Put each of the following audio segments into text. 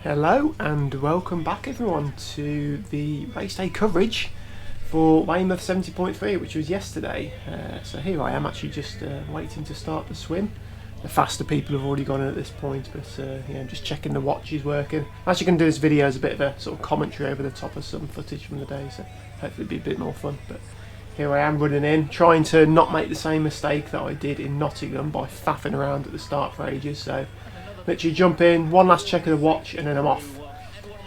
Hello and welcome back everyone to the race day coverage for Weymouth 70.3, which was yesterday. So here I am actually just waiting to start the swim. The faster people have already gone in at this point, but yeah, I'm just checking the watch is working. I'm actually going to do this video as a bit of a sort of commentary over the top of some footage from the day, so hopefully it'll be a bit more fun. But here I am running in, trying to not make the same mistake that I did in Nottingham by faffing around at the start for ages. So literally jump in, one last check of the watch, and then I'm off.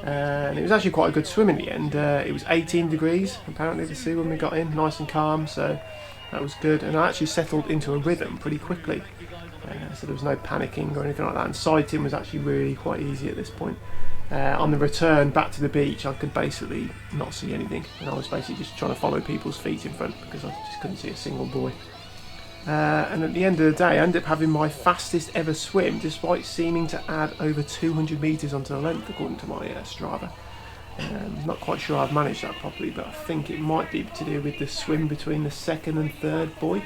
And it was actually quite a good swim in the end. It was 18 degrees apparently the sea when we got in, nice and calm, so that was good. And I actually settled into a rhythm pretty quickly, so there was no panicking or anything like that. And sighting was actually really quite easy at this point. On the return back to the beach, I could basically not see anything, and I was basically just trying to follow people's feet in front because I just couldn't see a single buoy. And at the end of the day, I ended up having my fastest ever swim, despite seeming to add over 200 metres onto the length, according to my Strava. Not quite sure I've managed that properly, but I think it might be to do with the swim between the second and third buoy.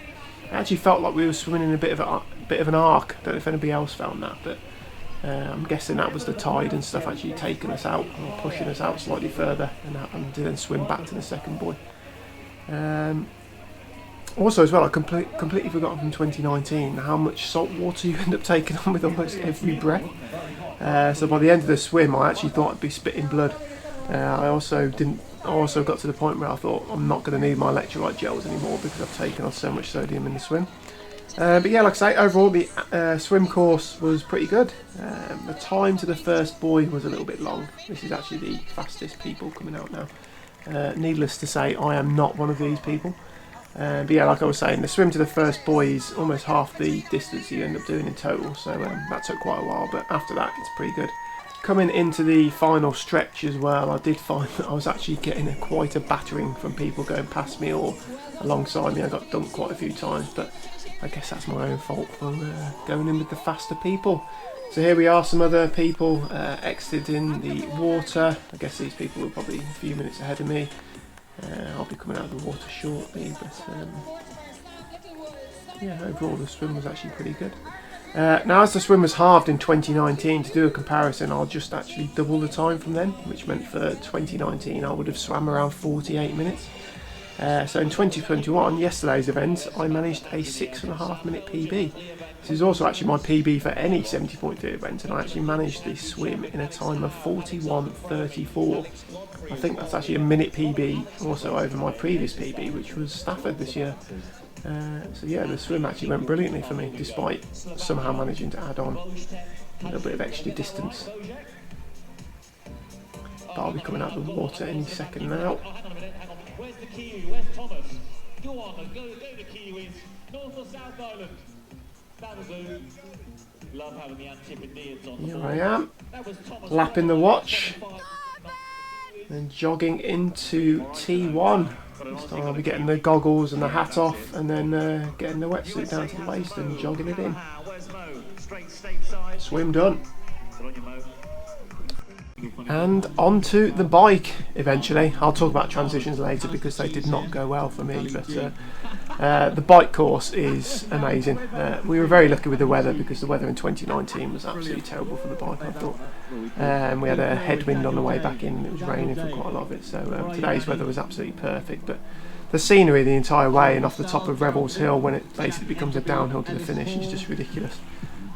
It actually felt like we were swimming in a bit of an arc. I don't know if anybody else found that, but I'm guessing that was the tide and stuff actually taking us out or pushing us out slightly further, and to then swim back to the second buoy. Also as well, I completely forgot from 2019 how much salt water you end up taking on with almost every breath. So by the end of the swim I actually thought I'd be spitting blood. I also got to the point where I thought I'm not going to need my electrolyte gels anymore because I've taken on so much sodium in the swim. But yeah, like I say, overall the swim course was pretty good. The time to the first buoy was a little bit long. This is actually the fastest people coming out now. Needless to say, I am not one of these people. But yeah, like I was saying, the swim to the first buoy is almost half the distance you end up doing in total, so that took quite a while, but after that it's pretty good. Coming into the final stretch as well, I did find that I was actually getting quite a battering from people going past me or alongside me. I got dumped quite a few times, but I guess that's my own fault for going in with the faster people. So here we are, some other people exiting the water. I guess these people were probably a few minutes ahead of me. I'll be coming out of the water shortly, but yeah, overall the swim was actually pretty good. Now, as the swim was halved in 2019, to do a comparison, I'll just actually double the time from then, which meant for 2019 I would have swam around 48 minutes. So in 2021, yesterday's event, I managed a 6.5 minute PB. This is also actually my PB for any 70.3 event, and I actually managed this swim in a time of 41:34. I think that's actually a minute PB also over my previous PB, which was Stafford this year. So yeah, the swim actually went brilliantly for me, despite somehow managing to add on a little bit of extra distance. But I'll be coming out of the water any second now. Where's the Kiwi? Where's Thomas? Go on, go the Kiwis. North or South Island? That'll love having the Antipodeans on. Here I am, lapping the watch, and jogging into T1. This time I'll be getting the goggles and the hat off, and then getting the wetsuit down to the waist and jogging it in. Swim done. And onto the bike eventually. I'll talk about transitions later because they did not go well for me, but the bike course is amazing. We were very lucky with the weather because the weather in 2019 was absolutely terrible for the bike, I thought. We had a headwind on the way back in, it was raining for quite a lot of it, so today's weather was absolutely perfect. But the scenery the entire way and off the top of Rebels Hill, when it basically becomes a downhill to the finish, is just ridiculous.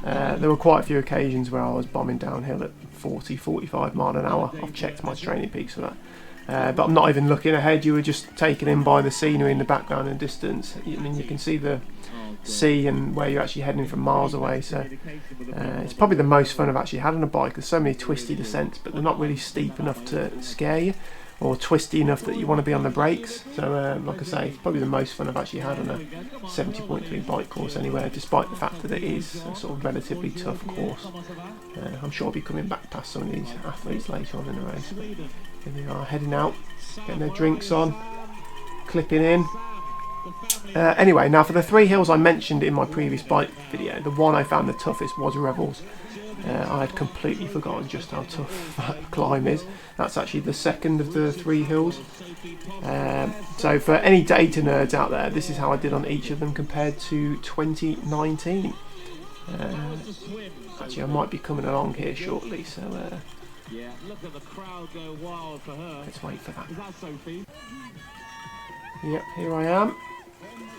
There were quite a few occasions where I was bombing downhill at 40-45 mile an hour. I've checked my training peaks for that. But I'm not even looking ahead, you were just taken in by the scenery in the background and distance. I mean, you can see the sea and where you're actually heading from miles away, so it's probably the most fun I've actually had on a bike. There's so many twisty descents, but they're not really steep enough to scare you, or twisty enough that you want to be on the brakes. So like I say, it's probably the most fun I've actually had on a 70.3 bike course anywhere, despite the fact that it is a sort of relatively tough course. I'm sure I'll be coming back past some of these athletes later on in the race. But here they are, heading out, getting their drinks on, clipping in. Anyway, now for the 3 hills I mentioned in my previous bike video, the one I found the toughest was Revels. I had completely forgotten just how tough that climb is. That's actually the second of the 3 hills. So for any data nerds out there, this is how I did on each of them compared to 2019. Actually, I might be coming along here shortly, so Yeah, look at the crowd go wild for her. Let's wait for that. Is that Sophie? Yep, here I am.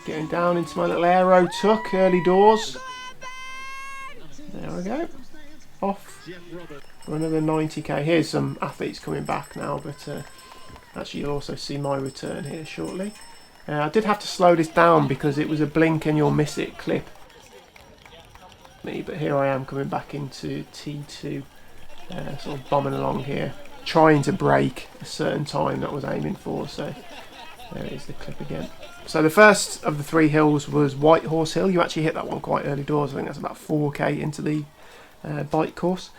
Getting down into my little aero tuck, early doors. There we go. Off for another 90k. Here's some athletes coming back now, but actually you'll also see my return here shortly. I did have to slow this down because it was a blink and you'll miss it clip. But here I am coming back into T2, sort of bombing along here, trying to break a certain time that I was aiming for. So there is the clip again. So the first of the 3 hills was White Horse Hill. You actually hit that one quite early doors. I think that's about 4k into the bike course.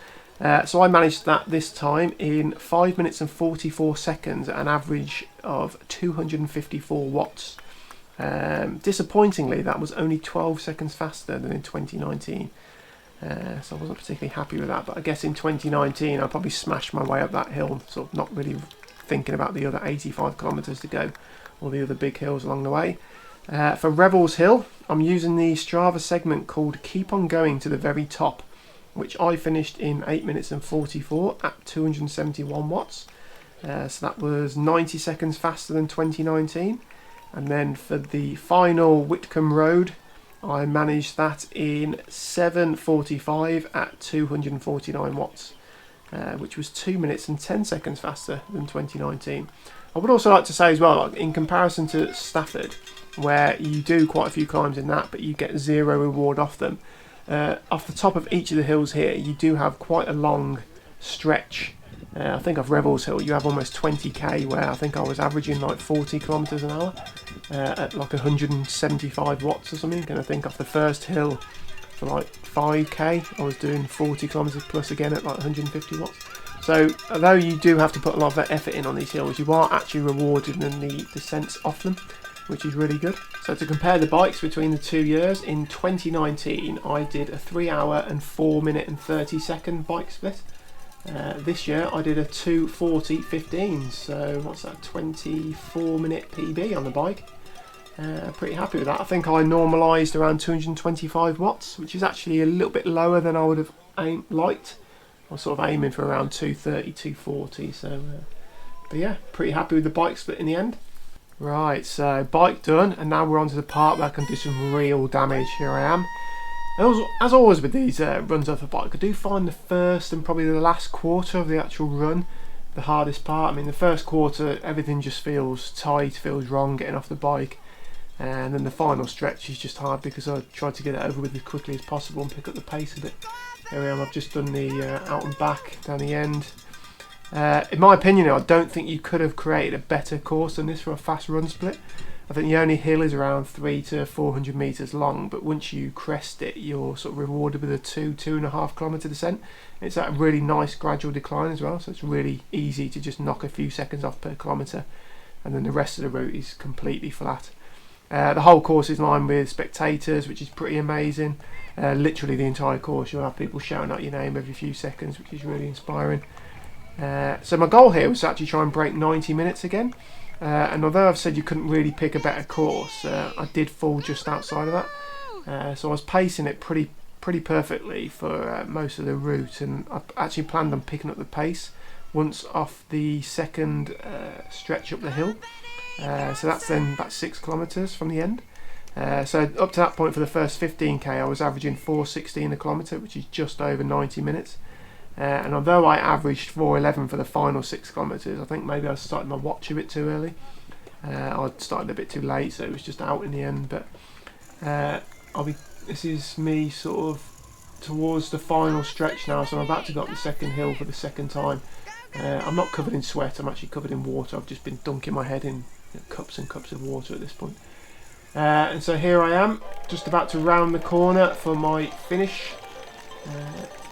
So I managed that this time in 5 minutes and 44 seconds at an average of 254 watts. Disappointingly, that was only 12 seconds faster than in 2019. So I wasn't particularly happy with that, but I guess in 2019 I probably smashed my way up that hill, sort of not really thinking about the other 85 kilometres to go, or the other big hills along the way. For Revels Hill, I'm using the Strava segment called Keep On Going to the Very Top, which I finished in 8 minutes and 44 at 271 watts. So that was 90 seconds faster than 2019. And then for the final Whitcomb Road, I managed that in 7:45 at 249 watts, which was 2 minutes and 10 seconds faster than 2019. I would also like to say as well, in comparison to Stafford, where you do quite a few climbs in that, but you get 0 reward off them. Off the top of each of the hills here, you do have quite a long stretch. I think off Revels Hill you have almost 20k, where I think I was averaging like 40 kilometers an hour at like 175 watts or something. And I think off the first hill for like 5k I was doing 40 kilometers plus again at like 150 watts. So although you do have to put a lot of effort in on these hills, you are actually rewarded in the descents off them, which is really good. So to compare the bikes between the 2 years, in 2019 I did a 3 hour and 4 minute and 30 second bike split. This year I did a 2:40:15, so what's that, 24 minute PB on the bike. Pretty happy with that. I think I normalised around 225 watts, which is actually a little bit lower than I would have liked. I was sort of aiming for around 230, 240, so but yeah, pretty happy with the bike split in the end. Right, so bike done, and now we're on to the part where I can do some real damage. Here I am. As always with these runs off the bike, I do find the first and probably the last quarter of the actual run the hardest part. I mean, the first quarter, everything just feels tight, feels wrong getting off the bike, and then the final stretch is just hard because I tried to get it over with as quickly as possible and pick up the pace a bit. Here I am, I've just done the out and back down the end. In my opinion, I don't think you could have created a better course than this for a fast run split. I think the only hill is around 300 to 400 metres long, but once you crest it, you're sort of rewarded with a 2.5 kilometre descent. It's at a really nice gradual decline as well, so it's really easy to just knock a few seconds off per kilometre, and then the rest of the route is completely flat. The whole course is lined with spectators, which is pretty amazing. Literally the entire course, you'll have people shouting out your name every few seconds, which is really inspiring. So my goal here was to actually try and break 90 minutes again. And although I've said you couldn't really pick a better course, I did fall just outside of that. So I was pacing it pretty perfectly for most of the route, and I actually planned on picking up the pace once off the second stretch up the hill. So that's then about 6 kilometres from the end. So up to that point for the first 15k I was averaging 4:16 a kilometre, which is just over 90 minutes. And although I averaged 4:11 for the final 6 kilometres, I think maybe I started my watch a bit too early. I started a bit too late, so it was just out in the end. But this is me sort of towards the final stretch now, so I'm about to go up the second hill for the second time. I'm not covered in sweat, I'm actually covered in water. I've just been dunking my head in cups and cups of water at this point. And so here I am, just about to round the corner for my finish.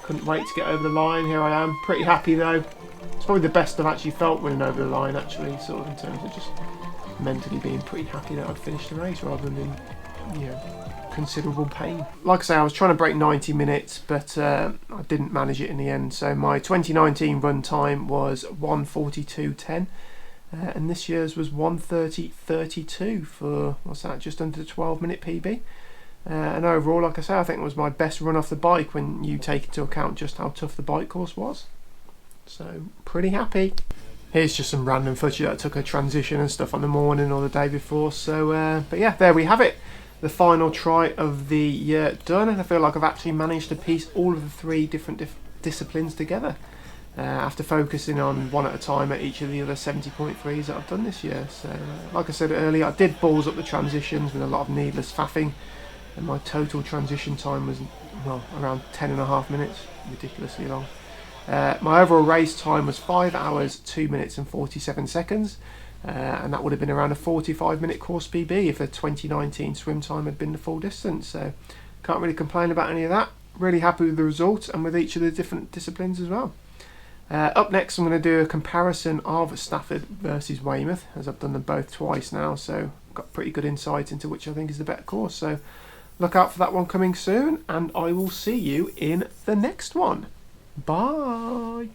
Couldn't wait to get over the line. Here I am, pretty happy though. It's probably the best I've actually felt running over the line, actually, sort of in terms of just mentally being pretty happy that I'd finished the race rather than in, considerable pain. Like I say, I was trying to break 90 minutes, but I didn't manage it in the end. So my 2019 run time was 1:42:10, and this year's was 1:30:32 for, what's that, just under the 12-minute PB. And overall, like I say, I think it was my best run off the bike when you take into account just how tough the bike course was. So pretty happy. Here's just some random footage that I took a transition and stuff on the morning or the day before. So, but yeah, there we have it. The final try of the year done, and I feel like I've actually managed to piece all of the three different disciplines together after focusing on one at a time at each of the other 70.3s that I've done this year. So, like I said earlier, I did balls up the transitions with a lot of needless faffing, and my total transition time was, well, around 10.5 minutes, ridiculously long. My overall race time was 5 hours, 2 minutes and 47 seconds, and that would have been around a 45-minute course PB if the 2019 swim time had been the full distance. So can't really complain about any of that. Really happy with the results and with each of the different disciplines as well. Up next, I'm going to do a comparison of Stafford versus Weymouth, as I've done them both twice now, so I've got pretty good insight into which I think is the better course. So look out for that one coming soon, and I will see you in the next one. Bye.